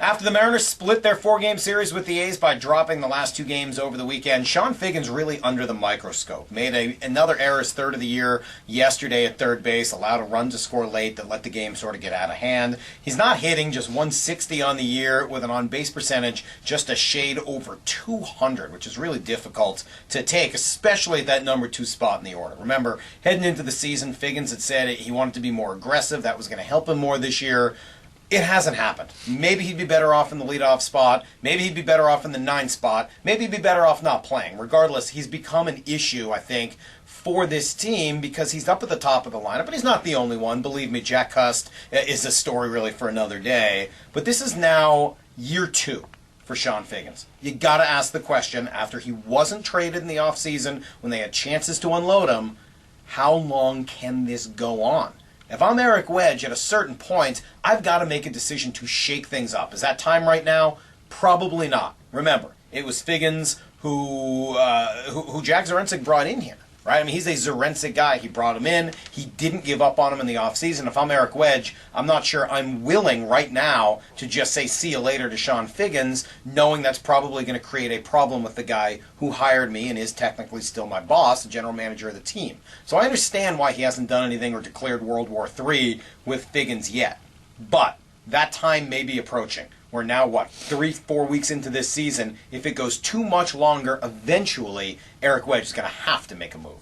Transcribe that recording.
After the Mariners split their 4-game series with the A's by dropping the last 2 games over the weekend, Chone Figgins really under the microscope. Made another error, his third of the year yesterday at third base, allowed a run to score late that let the game sort of get out of hand. He's not hitting, just 160 on the year with an on-base percentage just a shade over 200, which is really difficult to take, especially at that number 2 spot in the order. Remember, heading into the season, Figgins had said he wanted to be more aggressive. That was going to help him more this year. It hasn't happened. Maybe he'd be better off in the leadoff spot. Maybe he'd be better off in the 9 spot. Maybe he'd be better off not playing. Regardless, he's become an issue, I think, for this team because he's up at the top of the lineup, but he's not the only one. Believe me, Jack Hust is a story really for another day. But this is now year 2 for Chone Figgins. You got to ask the question, after he wasn't traded in the offseason when they had chances to unload him, how long can this go on? If I'm Eric Wedge, at a certain point, I've got to make a decision to shake things up. Is that time right now? Probably not. Remember, it was Figgins who Jack Zduriencik brought in here, right? I mean, he's a Zduriencik guy. He brought him in. He didn't give up on him in the offseason. If I'm Eric Wedge, I'm not sure I'm willing right now to just say see you later to Chone Figgins, knowing that's probably going to create a problem with the guy who hired me and is technically still my boss, the general manager of the team. So I understand why he hasn't done anything or declared World War III with Figgins yet. But that time may be approaching. We're now, 3-4 weeks into this season. If it goes too much longer, eventually Eric Wedge is going to have to make a move.